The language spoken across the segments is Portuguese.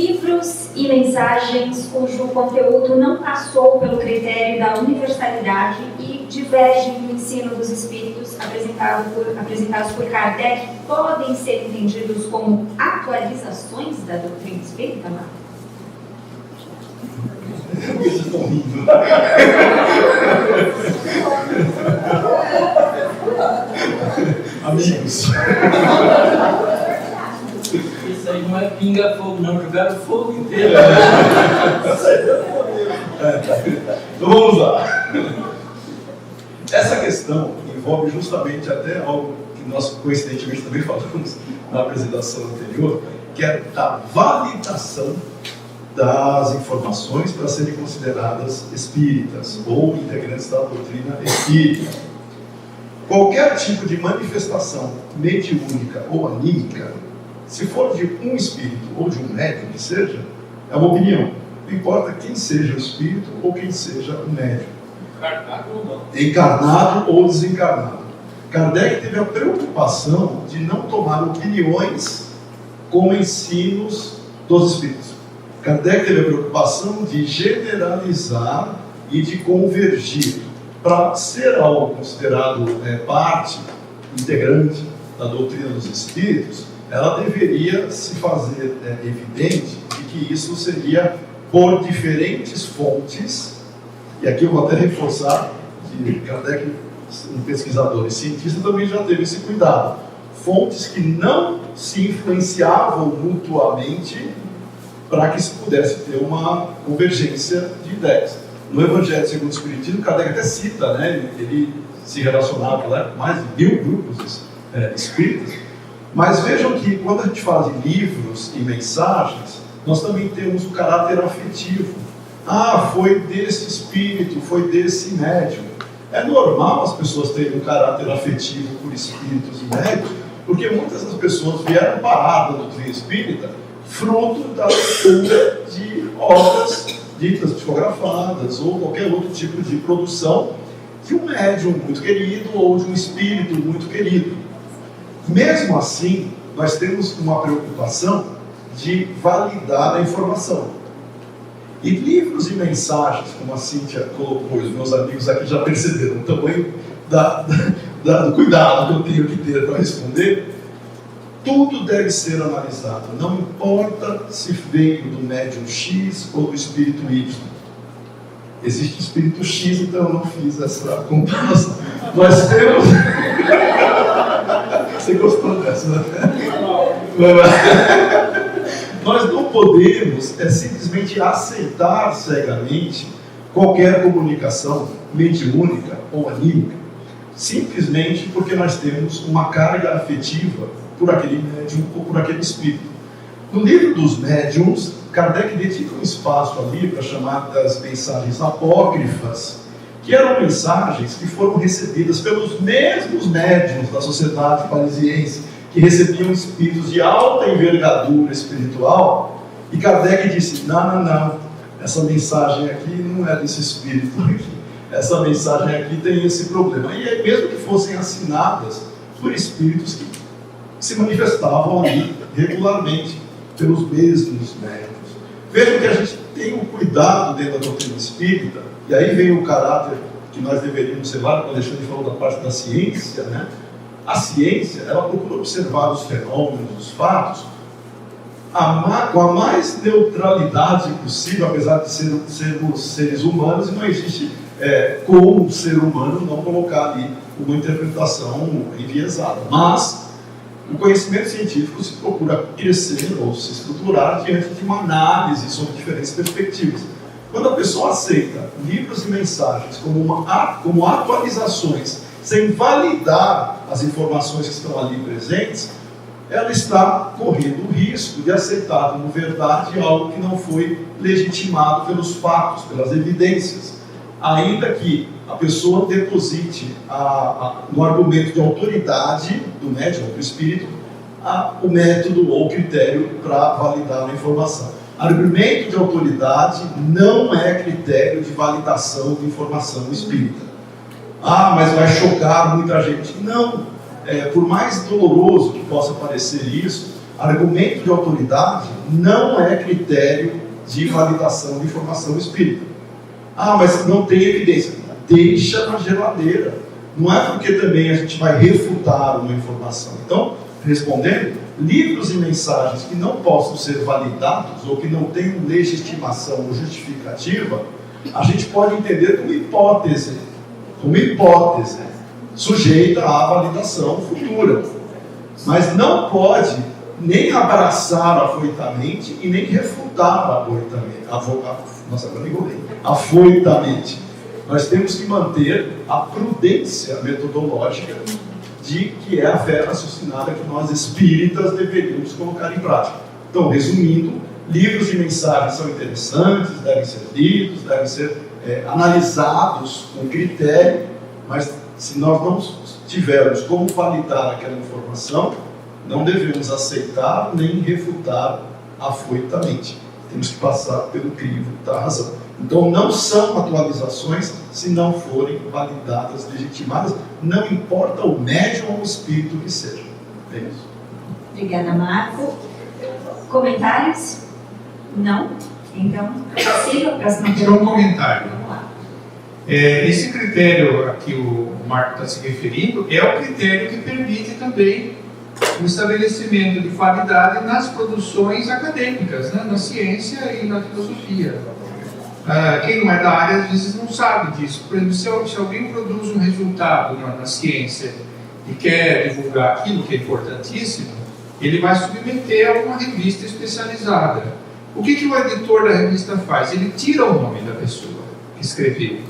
livros e mensagens cujo conteúdo não passou pelo critério da universalidade e divergem do ensino dos espíritos apresentados por Kardec podem ser entendidos como atualizações da doutrina espírita, Marcos? Vocês estão rindo. Amigos. Isso aí não é pinga-fogo, não. Jogaram fogo inteiro. Então vamos lá. Essa questão envolve justamente até algo que nós coincidentemente também falamos na apresentação anterior, que é da validação das informações para serem consideradas espíritas ou integrantes da doutrina espírita. Qualquer tipo de manifestação mediúnica ou anímica, se for de um espírito ou de um médium que seja, é uma opinião. Não importa quem seja o espírito ou quem seja o médium. Encarnado ou não? Encarnado ou desencarnado. Kardec teve a preocupação de não tomar opiniões como ensinos dos espíritos. Kardec teve a preocupação de generalizar e de convergir. Para ser algo considerado parte integrante da doutrina dos espíritos, ela deveria se fazer evidente de que isso seria por diferentes fontes, e aqui eu vou até reforçar que Kardec, um pesquisador e cientista, também já teve esse cuidado. Fontes que não se influenciavam mutuamente para que se pudesse ter uma convergência de ideias. No Evangelho segundo o Espiritismo, Kardec até cita, né, ele se relacionava lá com mais de 1000 grupos espíritas, mas vejam que quando a gente fala de livros e mensagens, nós também temos o caráter afetivo. Ah, foi desse espírito, foi desse médium. É normal as pessoas terem um caráter afetivo por espíritos e médios, porque muitas das pessoas vieram parar da doutrina espírita fruto da leitura de obras ditas psicografadas ou qualquer outro tipo de produção de um médium muito querido ou de um espírito muito querido. Mesmo assim, nós temos uma preocupação de validar a informação. E livros e mensagens, como a Cíntia colocou, os meus amigos aqui já perceberam o tamanho do cuidado que eu tenho que ter para responder, tudo deve ser analisado. Não importa se veio do médium X ou do espírito Y. Existe espírito X, então eu não fiz essa comparação. Nós temos... Você gostou dessa, né? Nós não podemos simplesmente aceitar cegamente qualquer comunicação mediúnica ou anímica, simplesmente porque nós temos uma carga afetiva por aquele médium ou por aquele espírito. No livro dos médiuns, Kardec dedica um espaço ali para chamar das mensagens apócrifas, que eram mensagens que foram recebidas pelos mesmos médiuns da sociedade parisiense, que recebiam espíritos de alta envergadura espiritual, e Kardec disse, não, essa mensagem aqui não é desse espírito aqui, essa mensagem aqui tem esse problema. E aí, mesmo que fossem assinadas por espíritos que se manifestavam ali regularmente pelos mesmos médiuns. Vejam que a gente tem um cuidado dentro da doutrina espírita, e aí vem o caráter que nós deveríamos ser lá, quando o Alexandre falou da parte da ciência, né? A ciência, ela procura observar os fenômenos, os fatos, com a mais neutralidade possível, apesar de sermos seres humanos, e não existe como um ser humano não colocar ali uma interpretação enviesada. Mas o conhecimento científico se procura crescer ou se estruturar diante de uma análise sobre diferentes perspectivas. Quando a pessoa aceita livros e mensagens como atualizações, sem validar as informações que estão ali presentes, ela está correndo o risco de aceitar como verdade algo que não foi legitimado pelos fatos, pelas evidências, ainda que a pessoa deposite no argumento de autoridade do médium ou do espírito o método ou critério para validar a informação. Argumento de autoridade não é critério de validação de informação espírita. Mas vai chocar muita gente. Não. Por mais doloroso que possa parecer isso, Argumento de autoridade não é critério de validação de informação espírita. Ah, mas não tem evidência. Deixa na geladeira. Não é porque também a gente vai refutar uma informação. Então, respondendo, livros e mensagens que não possam ser validados ou que não tenham legitimação ou justificativa, a gente pode entender como hipótese, sujeita à validação futura. Mas não pode nem abraçar afoitamente e nem refutar afoitamente. Nós temos que manter a prudência metodológica de que é a fé raciocinada que nós espíritas deveríamos colocar em prática. Então, resumindo, livros de mensagens são interessantes, devem ser lidos, devem ser analisados com critério, mas se nós não tivermos como validar aquela informação, não devemos aceitar nem refutar afoitamente. Temos que passar pelo crivo da razão. Então, não são atualizações se não forem validadas, legitimadas, não importa o médium ou o espírito que seja. É isso. Obrigada, Marco. Comentários? Não? Então, possível para as Só um comentário. Esse critério a que o Marco está se referindo é o critério que permite também o estabelecimento de qualidade nas produções acadêmicas, né? Na ciência e na filosofia. Quem não é da área às vezes não sabe disso. Por exemplo, se alguém produz um resultado na ciência e quer divulgar aquilo que é importantíssimo, ele vai submeter a uma revista especializada. O que o editor da revista faz? Ele tira o nome da pessoa que escreveu,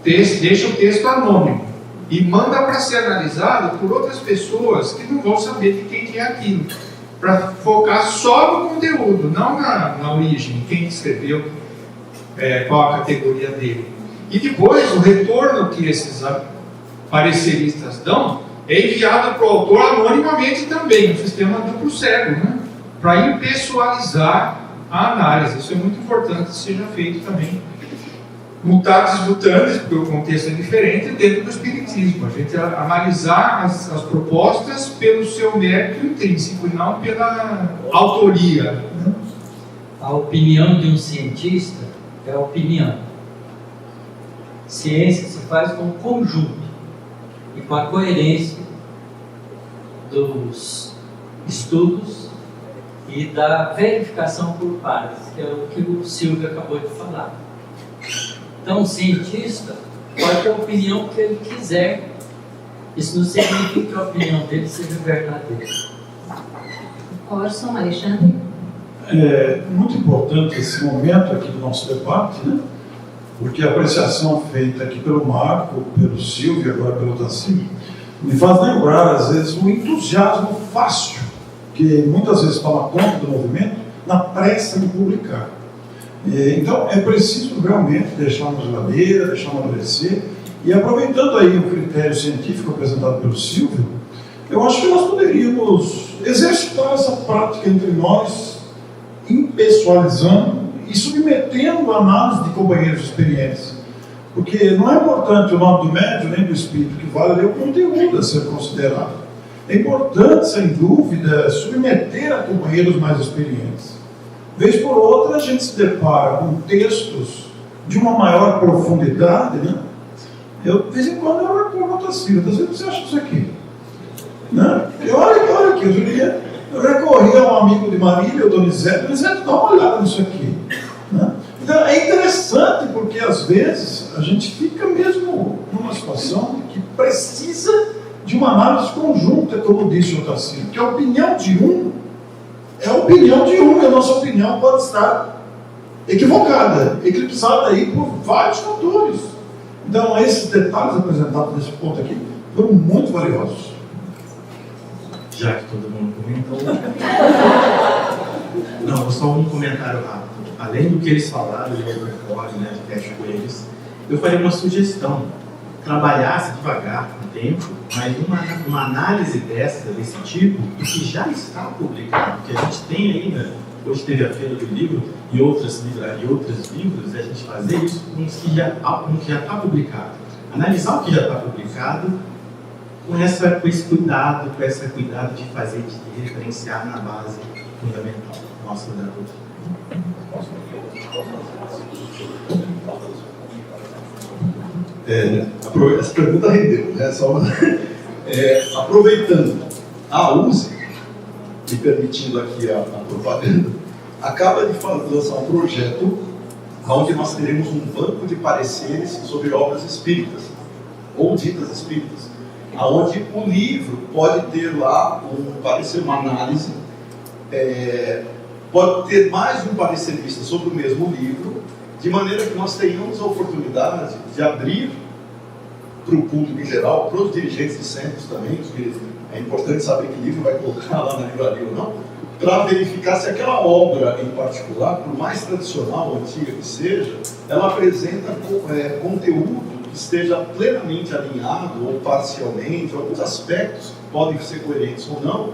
deixa o texto anônimo e manda para ser analisado por outras pessoas que não vão saber de quem que é aquilo, para focar só no conteúdo, não na origem, quem escreveu, qual a categoria dele. E depois o retorno que esses pareceristas dão é enviado para o autor anonimamente também, um sistema duplo cego, né? Para impessoalizar a análise. Isso é muito importante que seja feito também. Mutatis mutandis, porque o contexto é diferente, dentro do espiritismo. A gente analisar as propostas pelo seu mérito intrínseco e não pela autoria. A opinião de um cientista é a opinião. Ciência se faz com o conjunto e com a coerência dos estudos e da verificação por pares, que é o que o Silvio acabou de falar. Então, o cientista pode ter a opinião que ele quiser. Isso não significa que a opinião dele seja verdadeira. Orson, Alexandre? É muito importante esse momento aqui do nosso debate, né? Porque a apreciação feita aqui pelo Marco, pelo Silvio e agora pelo Tassim, me faz lembrar, às vezes, um entusiasmo fácil que muitas vezes toma conta do movimento na pressa de publicar. Então, é preciso realmente deixar na geladeira, deixar amadurecer. E aproveitando aí o critério científico apresentado pelo Silvio, eu acho que nós poderíamos exercitar essa prática entre nós, impessoalizando e submetendo a análise de companheiros experientes. Porque não é importante o nome do médium nem do espírito, que vale o conteúdo a ser considerado. É importante, sem dúvida, submeter a companheiros mais experientes. Vez por outra, a gente se depara com textos de uma maior profundidade, né? De vez em quando, eu recorro a Tacílio. Às vezes, você acha isso aqui? Né? Olha aqui, eu recorri a um amigo de Marília, o Donizete. Donizete, dá uma olhada nisso aqui. Né? Então, é interessante, porque às vezes a gente fica mesmo numa situação que precisa de uma análise conjunta, como disse o Tacílio, porque a opinião de um é a opinião de um, e a nossa opinião pode estar equivocada, eclipsada aí por vários fatores. Então, esses detalhes apresentados nesse ponto aqui foram muito valiosos. Já que todo mundo comentou. Não, só um comentário rápido. Além do que eles falaram, eu concordo, né, fecho com eles, eu faria uma sugestão. Trabalhasse devagar, com tempo, mas uma análise desse tipo, e que já está publicado, que a gente tem ainda, hoje teve a Feira do Livro e outros livros, a gente fazer isso com o que já está publicado. Analisar o que já está publicado, com esse cuidado, com esse cuidado de fazer, de referenciar na base fundamental nossa da doutrina. Essa pergunta rendeu, né? Aproveitando a USE, me permitindo aqui a propaganda, acaba de lançar um projeto onde nós teremos um banco de pareceres sobre obras espíritas, ou ditas espíritas, onde o livro pode ter lá um parecer, uma análise, pode ter mais um parecerista sobre o mesmo livro, de maneira que nós tenhamos a oportunidade de abrir para o público em geral, para os dirigentes de centros também, porque é importante saber que livro vai colocar lá na livraria ou não, para verificar se aquela obra em particular, por mais tradicional ou antiga que seja, ela apresenta conteúdo que esteja plenamente alinhado ou parcialmente, alguns aspectos podem ser coerentes ou não,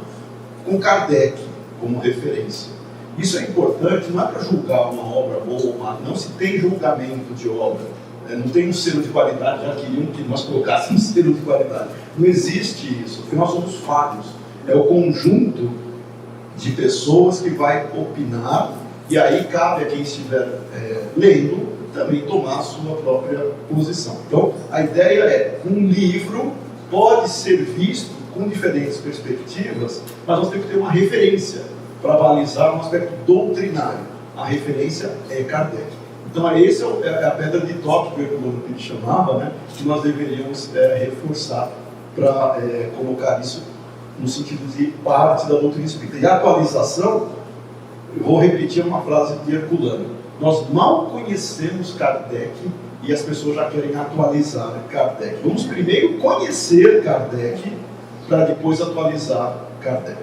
com Kardec como referência. Isso é importante, não é para julgar uma obra boa ou má, não se tem julgamento de obra, não tem um selo de qualidade, já queriam que nós colocássemos um selo de qualidade. Não existe isso, porque nós somos falhos. É o conjunto de pessoas que vai opinar, e aí cabe a quem estiver lendo também tomar a sua própria posição. Então, a ideia é, um livro pode ser visto com diferentes perspectivas, mas nós temos que ter uma referência para balizar um aspecto doutrinário. A referência é Kardec. Então, essa é a pedra de toque que o Herculano Pires chamava, né, que nós deveríamos reforçar para colocar isso no sentido de parte da doutrina espírita. E a atualização, eu vou repetir uma frase de Herculano: nós mal conhecemos Kardec e as pessoas já querem atualizar Kardec. Vamos primeiro conhecer Kardec para depois atualizar Kardec.